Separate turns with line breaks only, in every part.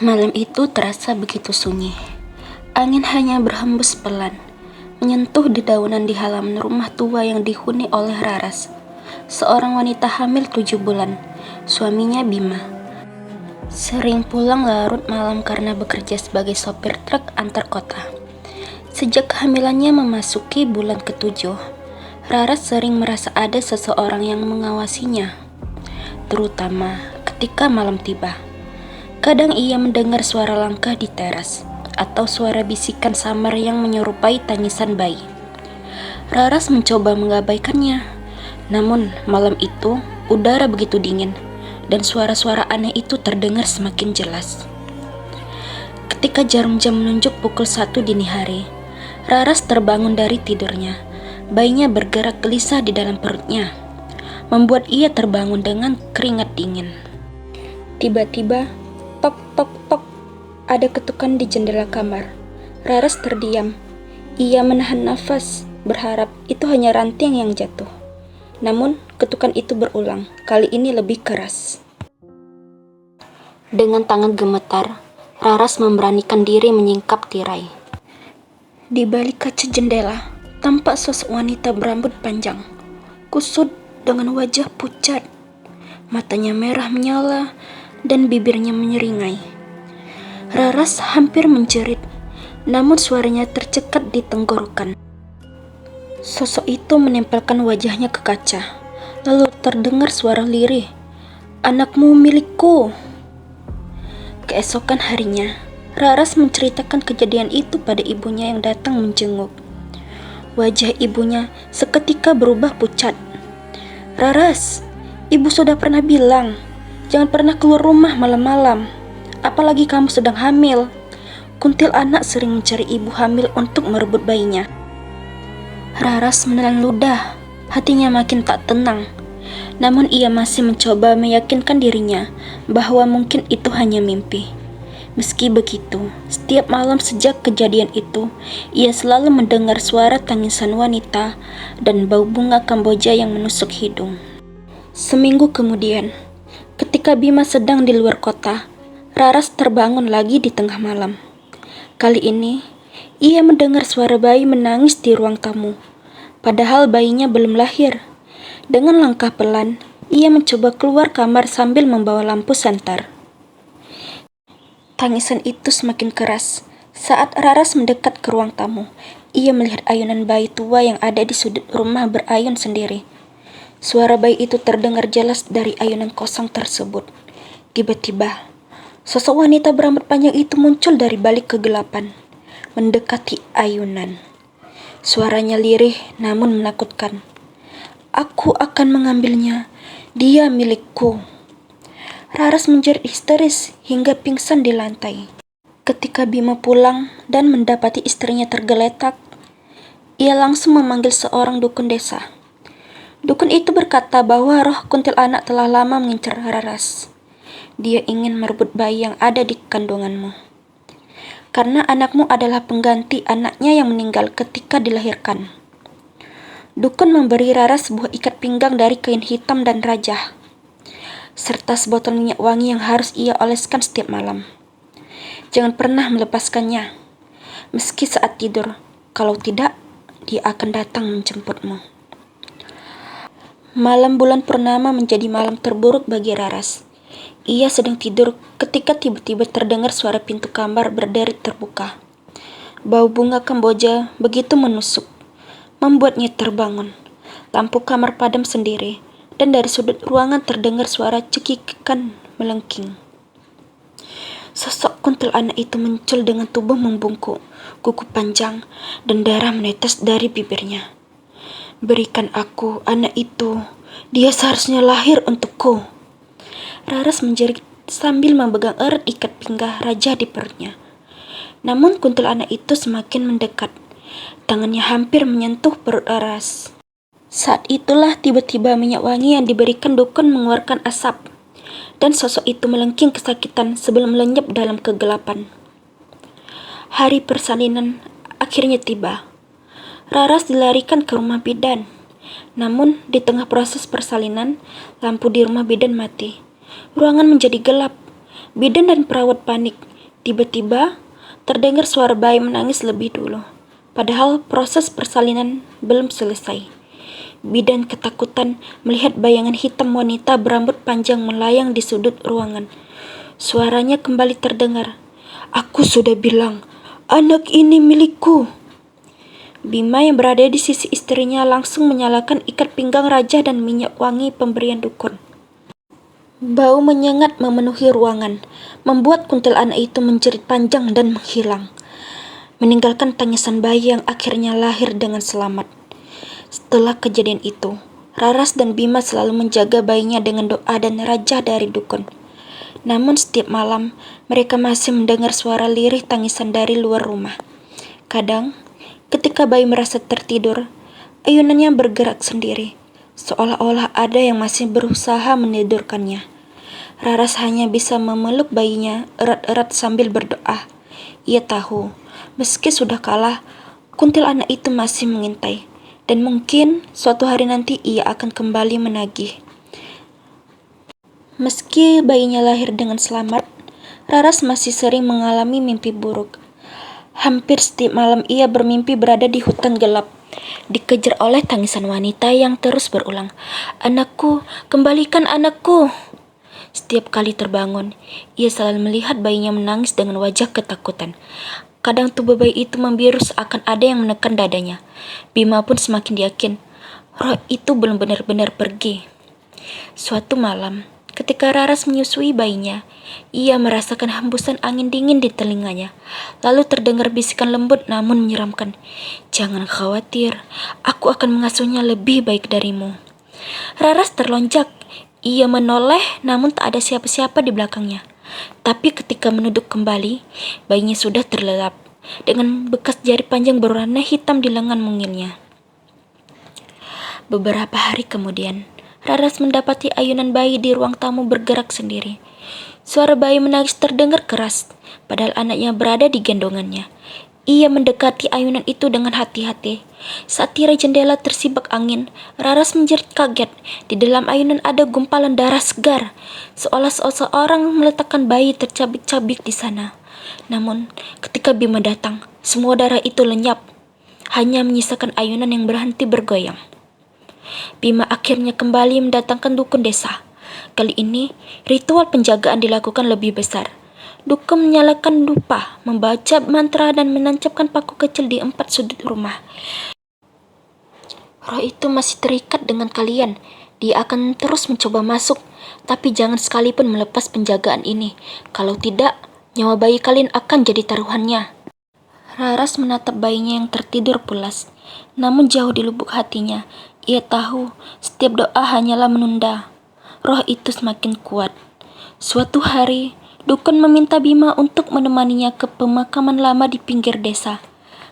Malam itu terasa begitu sunyi. Angin hanya berhembus pelan, menyentuh dedaunan di halaman rumah tua yang dihuni oleh Raras, seorang wanita hamil 7 bulan. Suaminya Bima sering pulang larut malam karena bekerja sebagai sopir truk antar kota. Sejak kehamilannya memasuki bulan ketujuh, Raras sering merasa ada seseorang yang mengawasinya, terutama ketika malam tiba. Kadang ia mendengar suara langkah di teras, atau suara bisikan samar yang menyerupai tangisan bayi. Raras mencoba mengabaikannya, namun malam itu udara begitu dingin, dan suara-suara aneh itu terdengar semakin jelas. Ketika jarum jam menunjuk pukul 1 dini hari, Raras terbangun dari tidurnya. Bayinya bergerak gelisah di dalam perutnya, membuat ia terbangun dengan keringat dingin. Tiba-tiba, tok tok tok, ada ketukan di jendela kamar. Raras terdiam. Ia menahan nafas, berharap itu hanya ranting yang jatuh. Namun, ketukan itu berulang, kali ini lebih keras. Dengan tangan gemetar, Raras memberanikan diri menyingkap tirai. Di balik kaca jendela, tampak sosok wanita berambut panjang, kusut dengan wajah pucat. Matanya merah menyala dan bibirnya menyeringai. Raras hampir menjerit, namun suaranya tercekat di tenggorokan. Sosok itu menempelkan wajahnya ke kaca, lalu terdengar suara lirih, "Anakmu milikku." Keesokan harinya, Raras menceritakan kejadian itu pada ibunya yang datang menjenguk. Wajah ibunya seketika berubah pucat. "Raras, ibu sudah pernah bilang, jangan pernah keluar rumah malam-malam. Apalagi kamu sedang hamil. Kuntilanak sering mencari ibu hamil untuk merebut bayinya." Raras menelan ludah, hatinya makin tak tenang. Namun ia masih mencoba meyakinkan dirinya bahwa mungkin itu hanya mimpi. Meski begitu, setiap malam sejak kejadian itu, ia selalu mendengar suara tangisan wanita dan bau bunga Kamboja yang menusuk hidung. Seminggu kemudian, ketika Bima sedang di luar kota, Raras terbangun lagi di tengah malam. Kali ini, ia mendengar suara bayi menangis di ruang tamu, padahal bayinya belum lahir. Dengan langkah pelan, ia mencoba keluar kamar sambil membawa lampu santar. Tangisan itu semakin keras. Saat Raras mendekat ke ruang tamu, ia melihat ayunan bayi tua yang ada di sudut rumah berayun sendiri. Suara bayi itu terdengar jelas dari ayunan kosong tersebut. Tiba-tiba, sosok wanita berambut panjang itu muncul dari balik kegelapan, mendekati ayunan. Suaranya lirih namun menakutkan. "Aku akan mengambilnya. Dia milikku." Raras menjerit histeris hingga pingsan di lantai. Ketika Bima pulang dan mendapati istrinya tergeletak, ia langsung memanggil seorang dukun desa. Dukun itu berkata bahwa roh kuntilanak telah lama mengincar Raras. Dia ingin merebut bayi yang ada di kandunganmu, karena anakmu adalah pengganti anaknya yang meninggal ketika dilahirkan. Dukun memberi Raras sebuah ikat pinggang dari kain hitam dan rajah, serta sebotol minyak wangi yang harus ia oleskan setiap malam. Jangan pernah melepaskannya, meski saat tidur. Kalau tidak, dia akan datang menjemputmu. Malam bulan purnama menjadi malam terburuk bagi Raras. Ia sedang tidur ketika tiba-tiba terdengar suara pintu kamar berderet terbuka. Bau bunga Kamboja begitu menusuk, membuatnya terbangun. Lampu kamar padam sendiri, dan dari sudut ruangan terdengar suara cekikikan melengking. Sosok kuntilanak itu muncul dengan tubuh membungkuk, kuku panjang, dan darah menetes dari bibirnya. "Berikan aku anak itu, dia seharusnya lahir untukku." Raras menjerit sambil memegang erat ikat pinggang raja di perutnya. Namun kuntilanak itu semakin mendekat. Tangannya hampir menyentuh perut Raras. Saat itulah tiba-tiba minyak wangi yang diberikan dukun mengeluarkan asap, dan sosok itu melengking kesakitan sebelum lenyap dalam kegelapan. Hari persalinan akhirnya tiba. Raras dilarikan ke rumah bidan. Namun, di tengah proses persalinan, lampu di rumah bidan mati. Ruangan menjadi gelap. Bidan dan perawat panik. Tiba-tiba terdengar suara bayi menangis lebih dulu. Padahal proses persalinan belum selesai. Bidan ketakutan melihat bayangan hitam wanita berambut panjang melayang di sudut ruangan. Suaranya kembali terdengar. "Aku sudah bilang, anak ini milikku." Bima yang berada di sisi istrinya langsung menyalakan ikat pinggang raja dan minyak wangi pemberian dukun. Bau menyengat memenuhi ruangan, membuat kuntilanak itu menjerit panjang dan menghilang, meninggalkan tangisan bayi yang akhirnya lahir dengan selamat. Setelah kejadian itu, Raras dan Bima selalu menjaga bayinya dengan doa dan raja dari dukun. Namun setiap malam, mereka masih mendengar suara lirih tangisan dari luar rumah. Kadang, ketika bayi merasa tertidur, ayunannya bergerak sendiri, seolah-olah ada yang masih berusaha menidurkannya. Raras hanya bisa memeluk bayinya erat-erat sambil berdoa. Ia tahu, meski sudah kalah, kuntilanak itu masih mengintai, dan mungkin suatu hari nanti ia akan kembali menagih. Meski bayinya lahir dengan selamat, Raras masih sering mengalami mimpi buruk. Hampir setiap malam ia bermimpi berada di hutan gelap, dikejar oleh tangisan wanita yang terus berulang, "Anakku, kembalikan anakku." Setiap kali terbangun, ia selalu melihat bayinya menangis dengan wajah ketakutan. Kadang tubuh bayi itu membiru seakan ada yang menekan dadanya. Bima pun semakin yakin, roh itu belum benar-benar pergi. Suatu malam, ketika Raras menyusui bayinya, ia merasakan hembusan angin dingin di telinganya. Lalu terdengar bisikan lembut namun menyeramkan, "Jangan khawatir, aku akan mengasuhnya lebih baik darimu." Raras terlonjak. Ia menoleh namun tak ada siapa-siapa di belakangnya. Tapi ketika menunduk kembali, bayinya sudah terlelap dengan bekas jari panjang berwarna hitam di lengan mungilnya. Beberapa hari kemudian, Raras mendapati ayunan bayi di ruang tamu bergerak sendiri. Suara bayi menangis terdengar keras, padahal anaknya berada di gendongannya. Ia mendekati ayunan itu dengan hati-hati. Saat tirai jendela tersibak angin, Raras menjerit kaget. Di dalam ayunan ada gumpalan darah segar, seolah seseorang meletakkan bayi tercabik-cabik di sana. Namun, ketika Bima datang, semua darah itu lenyap, hanya menyisakan ayunan yang berhenti bergoyang. Bima akhirnya kembali mendatangkan dukun desa. Kali ini, ritual penjagaan dilakukan lebih besar. Dukun menyalakan dupa, membaca mantra dan menancapkan paku kecil di 4 sudut rumah. "Roh itu masih terikat dengan kalian. Dia akan terus mencoba masuk, tapi jangan sekalipun melepas penjagaan ini. Kalau tidak, nyawa bayi kalian akan jadi taruhannya." Raras menatap bayinya yang tertidur pulas. Namun jauh di lubuk hatinya, ia tahu setiap doa hanyalah menunda. Roh itu semakin kuat. Suatu hari, dukun meminta Bima untuk menemaninya ke pemakaman lama di pinggir desa.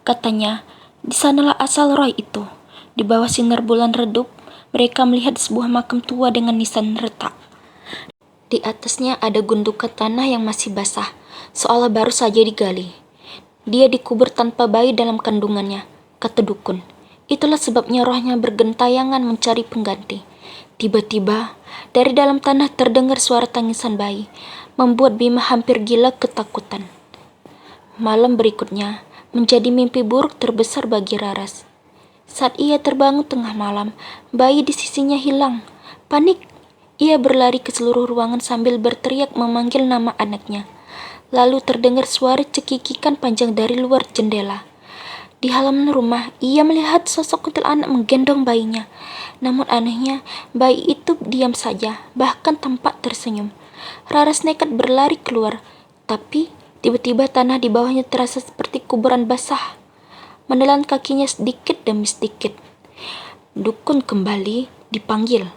Katanya, di sanalah asal roh itu. Di bawah sinar bulan redup, mereka melihat sebuah makam tua dengan nisan retak. Di atasnya ada gundukan tanah yang masih basah, seolah baru saja digali. Dia dikubur tanpa bayi dalam kandungannya, kata dukun. Itulah sebabnya rohnya bergentayangan mencari pengganti. Tiba-tiba, dari dalam tanah terdengar suara tangisan bayi, membuat Bima hampir gila ketakutan. Malam berikutnya menjadi mimpi buruk terbesar bagi Raras. Saat ia terbangun tengah malam, bayi di sisinya hilang. Panik, ia berlari ke seluruh ruangan sambil berteriak memanggil nama anaknya. Lalu terdengar suara cekikikan panjang dari luar jendela. Di halaman rumah, ia melihat sosok kuntilanak menggendong bayinya. Namun anehnya, bayi itu diam saja, bahkan tampak tersenyum. Raras nekat berlari keluar, tapi tiba-tiba tanah di bawahnya terasa seperti kuburan basah, menelan kakinya sedikit demi sedikit. Dukun kembali dipanggil.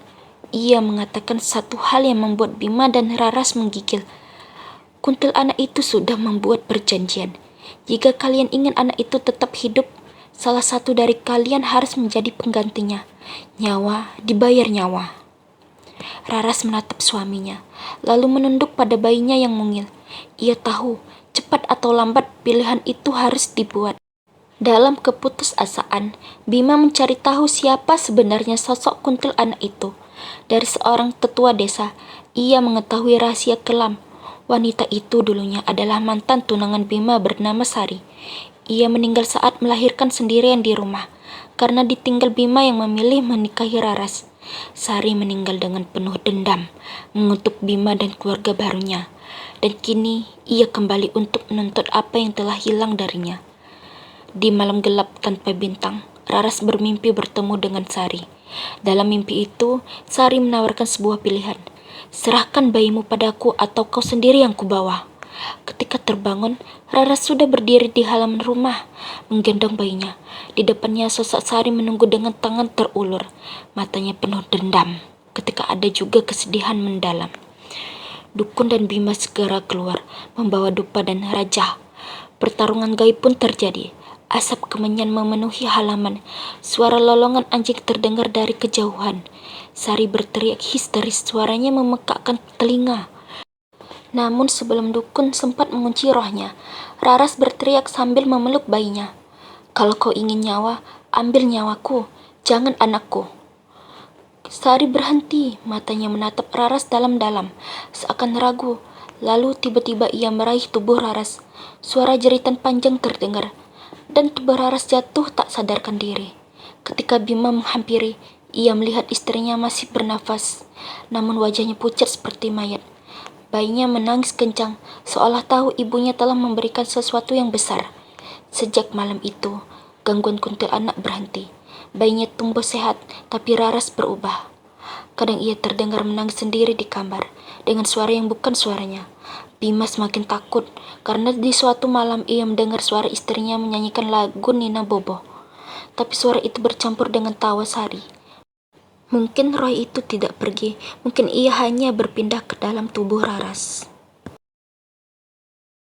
Ia mengatakan satu hal yang membuat Bima dan Raras menggigil. Kuntilanak itu sudah membuat perjanjian. Jika kalian ingin anak itu tetap hidup, salah satu dari kalian harus menjadi penggantinya. Nyawa dibayar nyawa. Raras menatap suaminya, lalu menunduk pada bayinya yang mungil. Ia tahu, cepat atau lambat pilihan itu harus dibuat. Dalam keputusasaan, Bima mencari tahu siapa sebenarnya sosok kuntilanak itu. Dari seorang tetua desa, ia mengetahui rahasia kelam. Wanita itu dulunya adalah mantan tunangan Bima bernama Sari. Ia meninggal saat melahirkan sendirian di rumah, karena ditinggal Bima yang memilih menikahi Raras. Sari meninggal dengan penuh dendam, mengutuk Bima dan keluarga barunya. Dan kini ia kembali untuk menuntut apa yang telah hilang darinya. Di malam gelap tanpa bintang, Raras bermimpi bertemu dengan Sari. Dalam mimpi itu, Sari menawarkan sebuah pilihan. Serahkan bayimu padaku atau kau sendiri yang kubawa. Ketika terbangun, Raras sudah berdiri di halaman rumah, menggendong bayinya. Di depannya sosok Sari menunggu dengan tangan terulur, matanya penuh dendam. Ketika ada juga kesedihan mendalam. Dukun dan Bima segera keluar, membawa dupa dan raja. Pertarungan gaib pun terjadi. Asap kemenyan memenuhi halaman. Suara lolongan anjing terdengar dari kejauhan. Sari berteriak histeris, suaranya memekakkan telinga. Namun sebelum dukun sempat mengunci rohnya, Raras berteriak sambil memeluk bayinya. Kalau kau ingin nyawa, ambil nyawaku, jangan anakku. Sari berhenti, matanya menatap Raras dalam-dalam, seakan ragu. Lalu tiba-tiba ia meraih tubuh Raras. Suara jeritan panjang terdengar, dan tubuh Raras jatuh tak sadarkan diri. Ketika Bima menghampiri, ia melihat istrinya masih bernafas, namun wajahnya pucat seperti mayat. Bayinya menangis kencang, seolah tahu ibunya telah memberikan sesuatu yang besar. Sejak malam itu, gangguan kuntilanak berhenti. Bayinya tumbuh sehat, tapi Raras berubah. Kadang ia terdengar menangis sendiri di kamar, dengan suara yang bukan suaranya. Bima semakin takut, karena di suatu malam ia mendengar suara istrinya menyanyikan lagu Nina Bobo. Tapi suara itu bercampur dengan tawa Sari. Mungkin roh itu tidak pergi, mungkin ia hanya berpindah ke dalam tubuh Raras.